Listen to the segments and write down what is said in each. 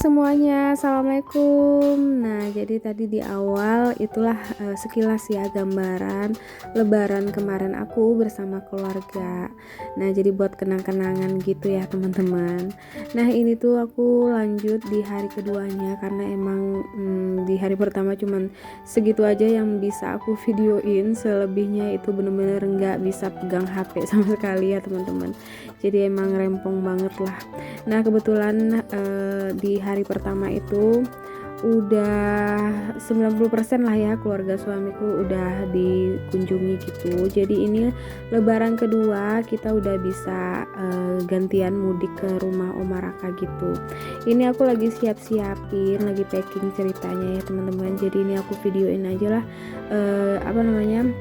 semuanya, assalamualaikum. Nah, jadi tadi di awal itulah sekilas ya gambaran Lebaran kemarin aku bersama keluarga. Nah, jadi buat kenang-kenangan gitu ya teman-teman. Nah, ini tuh aku lanjut di hari keduanya karena emang di hari pertama cuman segitu aja yang bisa aku videoin, selebihnya itu bener-bener nggak bisa pegang HP sama sekali ya teman-teman. Jadi emang rempong banget lah. Nah, kebetulan di hari pertama itu udah 90% lah ya keluarga suamiku udah dikunjungi gitu. Jadi ini lebaran kedua kita udah bisa gantian mudik ke rumah Oma Raka gitu. Ini aku lagi siap-siapin, lagi packing ceritanya ya teman-teman. Jadi ini aku videoin aja lah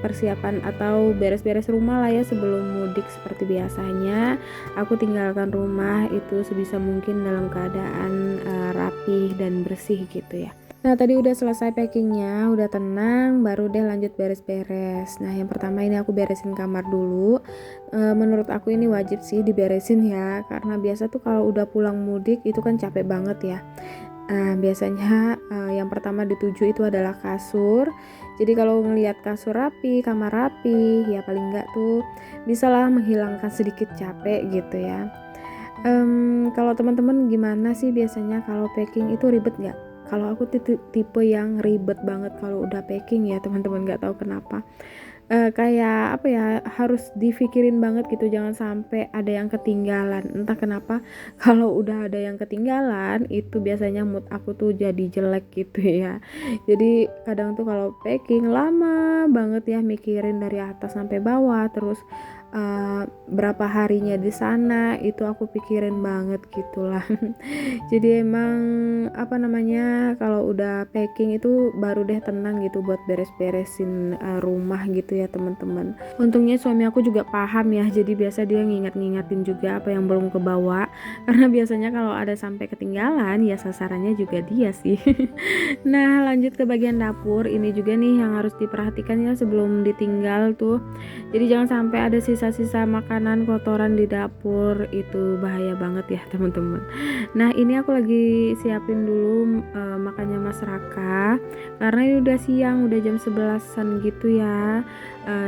persiapan atau beres-beres rumah lah ya sebelum mudik. Seperti biasanya aku tinggalkan rumah itu sebisa mungkin dalam keadaan rapih dan bersih gitu ya. Nah, tadi udah selesai packingnya, udah tenang, baru deh lanjut beres-beres. Nah, yang pertama ini aku beresin kamar dulu. Menurut aku ini wajib sih diberesin ya, karena biasa tuh kalau udah pulang mudik itu kan capek banget ya. Biasanya yang pertama dituju itu adalah kasur. Jadi kalau ngelihat kasur rapi, kamar rapi, ya paling enggak tuh bisalah menghilangkan sedikit capek gitu ya. Kalau teman-teman gimana sih biasanya kalau packing itu ribet nggak? Kalau aku tipe yang ribet banget kalau udah packing ya teman-teman, nggak tahu kenapa. Kayak apa ya, harus difikirin banget gitu, jangan sampai ada yang ketinggalan. Entah kenapa kalau udah ada yang ketinggalan itu biasanya mood aku tuh jadi jelek gitu ya. Jadi kadang tuh kalau packing lama banget ya, mikirin dari atas sampai bawah, terus berapa harinya di sana itu aku pikirin banget gitulah. Jadi emang kalau udah packing itu baru deh tenang gitu buat beres-beresin rumah gitu ya teman-teman. Untungnya suami aku juga paham ya, jadi biasa dia ngingatin juga apa yang belum kebawa, karena biasanya kalau ada sampai ketinggalan ya sasarannya juga dia sih. Nah, lanjut ke bagian dapur. Ini juga nih yang harus diperhatikan ya sebelum ditinggal tuh. Jadi jangan sampai ada sisa-sisa makanan kotoran di dapur, itu bahaya banget ya teman-teman. Nah, ini aku lagi siapin dulu makannya Mas Raka, karena ini udah siang, udah jam 11-an gitu ya.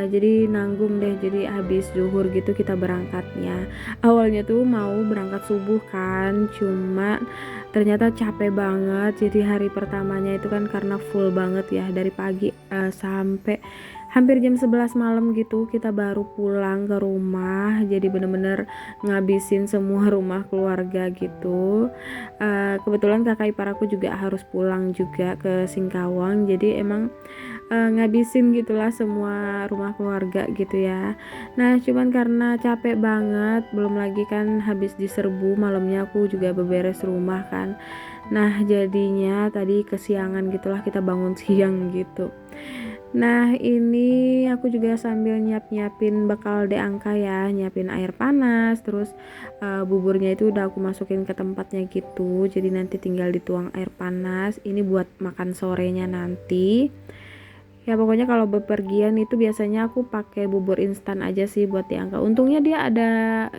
Jadi nanggung deh, jadi habis zuhur gitu kita berangkatnya. Awalnya tuh mau berangkat subuh kan, cuma ternyata capek banget. Jadi hari pertamanya itu kan karena full banget ya, dari pagi sampai hampir jam 11 malam gitu kita baru pulang ke rumah. Jadi bener-bener ngabisin semua rumah keluarga gitu. Kebetulan kakak ipar aku juga harus pulang juga ke Singkawang, jadi emang ngabisin gitulah semua rumah keluarga gitu ya. Nah, cuman karena capek banget, belum lagi kan habis diserbu, malamnya aku juga beberes rumah kan. Nah, jadinya tadi kesiangan gitulah, kita bangun siang gitu. Nah, ini aku juga sambil nyiapin bekal de angka ya, nyiapin air panas, terus buburnya itu udah aku masukin ke tempatnya gitu. Jadi nanti tinggal dituang air panas. Ini buat makan sorenya nanti. Ya pokoknya kalau bepergian itu biasanya aku pakai bubur instan aja sih buat diangkat. Untungnya dia ada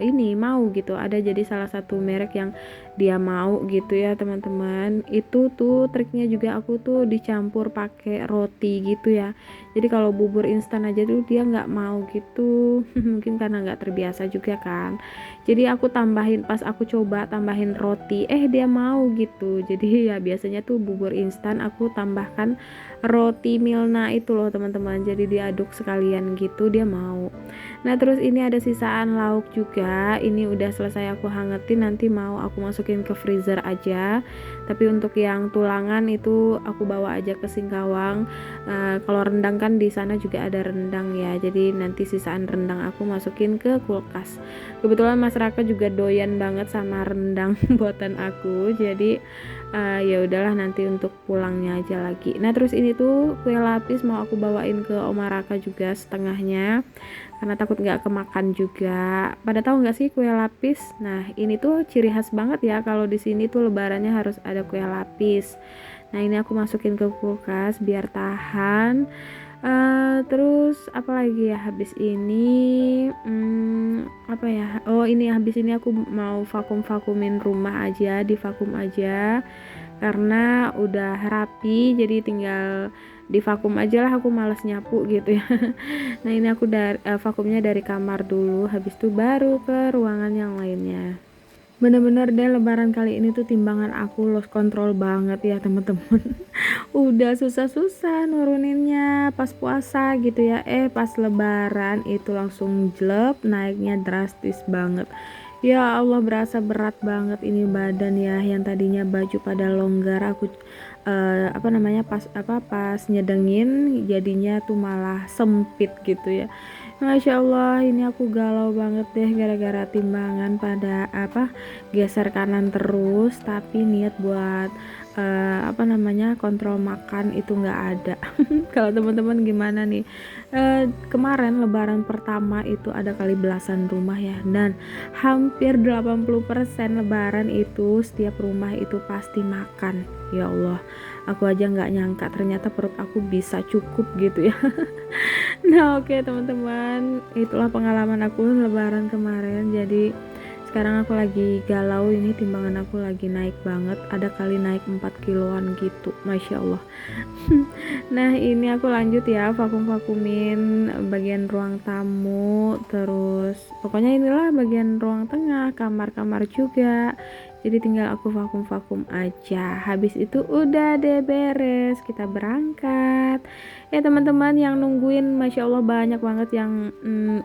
ini mau gitu, ada jadi salah satu merek yang dia mau gitu ya teman-teman. Itu tuh triknya juga, aku tuh dicampur pakai roti gitu ya. Jadi kalau bubur instan aja tuh dia nggak mau gitu. Mungkin karena nggak terbiasa juga kan. Jadi aku pas aku coba tambahin roti, dia mau gitu. Jadi ya biasanya tuh bubur instan aku tambahkan roti Milna itu loh teman-teman, jadi diaduk sekalian gitu, dia mau. Nah, terus ini ada sisaan lauk juga, ini udah selesai aku hangetin, nanti mau aku masukin ke freezer aja. Tapi untuk yang tulangan itu aku bawa aja ke Singkawang. Kalau rendang kan di sana juga ada rendang ya, jadi nanti sisaan rendang aku masukin ke kulkas. Kebetulan Mas Raka juga doyan banget sama rendang buatan aku, jadi ya udahlah nanti untuk pulangnya aja lagi. Nah, terus ini tuh kue lapis mau aku bawain ke Oma Raka juga setengahnya, karena takut nggak kemakan juga. Pada tahu nggak sih kue lapis? Nah, ini tuh ciri khas banget ya, kalau di sini tuh lebarannya harus ada kue lapis. Nah, ini aku masukin ke kulkas biar tahan. Terus apalagi ya habis ini, apa ya, oh ini habis ini aku mau vakumin rumah aja, divakum aja karena udah rapi, jadi tinggal divakum aja lah, aku males nyapu gitu ya. Nah ini aku vakumnya dari kamar dulu, habis itu baru ke ruangan yang lainnya. Bener-bener deh lebaran kali ini tuh timbangan aku lost control banget ya temen-temen. Udah susah-susah nuruninnya pas puasa gitu ya, pas lebaran itu langsung jelek, naiknya drastis banget. Ya Allah, berasa berat banget ini badan ya, yang tadinya baju pada longgar aku pas nyedengin jadinya tuh malah sempit gitu ya. Masya Allah, ini aku galau banget deh gara-gara timbangan pada geser kanan terus, tapi niat buat kontrol makan itu nggak ada. Kalau teman-teman gimana nih? Kemarin lebaran pertama itu ada kali belasan rumah ya, dan hampir 80% lebaran itu setiap rumah itu pasti makan. Ya Allah, aku aja nggak nyangka ternyata perut aku bisa cukup gitu ya. Nah oke teman-teman, itulah pengalaman aku lebaran kemarin. Jadi sekarang aku lagi galau, ini timbangan aku lagi naik banget, ada kali naik 4 kiloan gitu, Masya Allah. Nah ini aku lanjut ya, vakumin bagian ruang tamu, terus pokoknya inilah bagian ruang tengah, kamar-kamar juga. Jadi tinggal aku vakum aja. Habis itu udah deh beres, kita berangkat. Ya teman-teman yang nungguin, Masya Allah banyak banget yang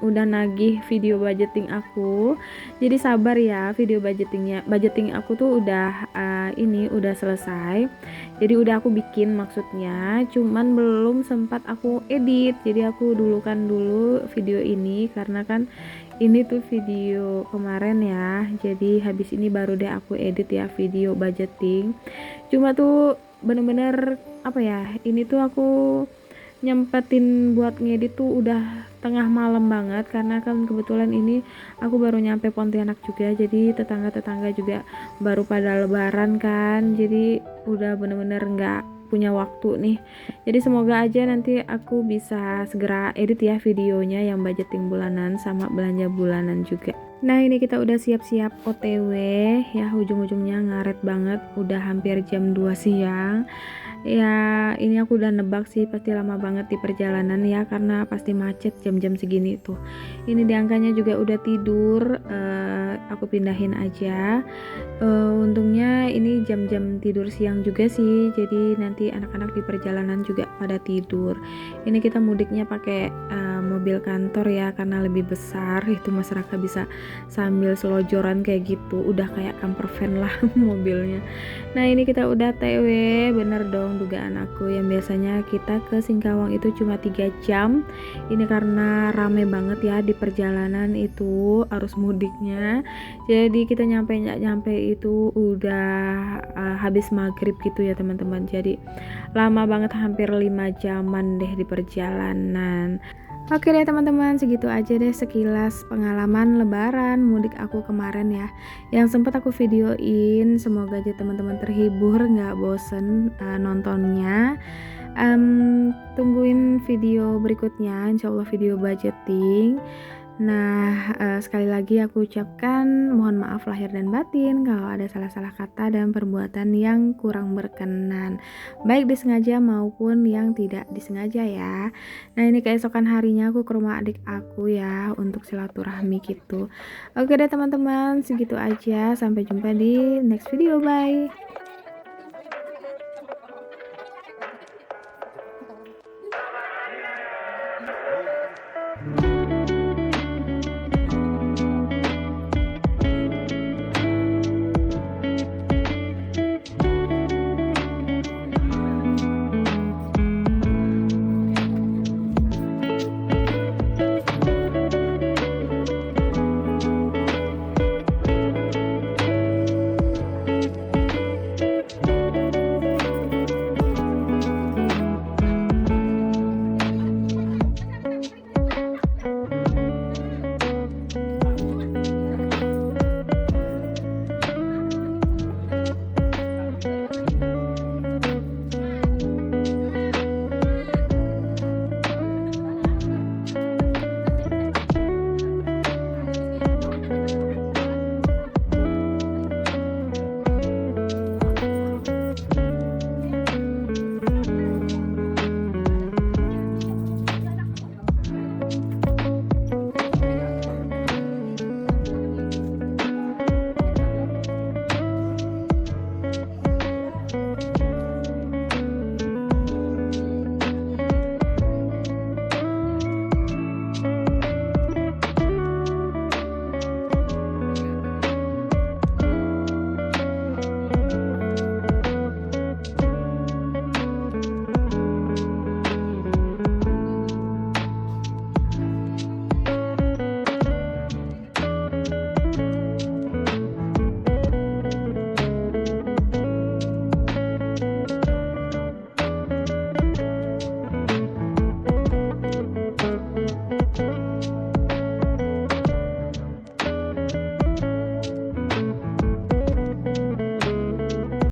udah nagih video budgeting aku. Jadi sabar ya, video budgeting aku tuh udah udah selesai. Jadi udah aku bikin maksudnya, cuman belum sempat aku edit. Jadi aku dulukan dulu video ini karena kan ini tuh video kemarin ya, jadi habis ini baru deh aku edit ya video budgeting. Cuma tuh bener-bener ini tuh aku nyempetin buat ngedit tuh udah tengah malam banget, karena kan kebetulan ini aku baru nyampe Pontianak juga, jadi tetangga-tetangga juga baru pada lebaran kan, jadi udah bener-bener nggak punya waktu nih. Jadi semoga aja nanti aku bisa segera edit ya videonya yang budgeting bulanan sama belanja bulanan juga. Nah ini kita udah siap-siap OTW ya, ujung-ujungnya ngaret banget, udah hampir jam 2 siang. Ya ini aku udah nebak sih pasti lama banget di perjalanan ya, karena pasti macet jam-jam segini tuh. Ini diangkanya juga udah tidur, aku pindahin aja. Untungnya ini jam-jam tidur siang juga sih, jadi nanti anak-anak di perjalanan juga pada tidur. Ini kita mudiknya pakai mobil kantor ya, karena lebih besar, itu masyarakat bisa sambil selojoran kayak gitu, udah kayak camper van lah mobilnya. Nah ini kita udah TW, bener dong dugaan aku, yang biasanya kita ke Singkawang itu cuma 3 jam, ini karena rame banget ya di perjalanan itu arus mudiknya, jadi kita nyampe itu udah habis maghrib gitu ya teman-teman, jadi lama banget, hampir 5 jaman deh di perjalanan. Oke deh teman-teman, segitu aja deh sekilas pengalaman lebaran mudik aku kemarin ya, yang sempat aku videoin. Semoga aja teman-teman terhibur, nggak bosen nontonnya. Tungguin video berikutnya, insyaallah video budgeting. Nah, sekali lagi aku ucapkan mohon maaf lahir dan batin kalau ada salah-salah kata dan perbuatan yang kurang berkenan, baik disengaja maupun yang tidak disengaja ya. Nah, ini keesokan harinya aku ke rumah adik aku ya untuk silaturahmi gitu. Oke deh teman-teman, segitu aja. Sampai jumpa di next video. Bye.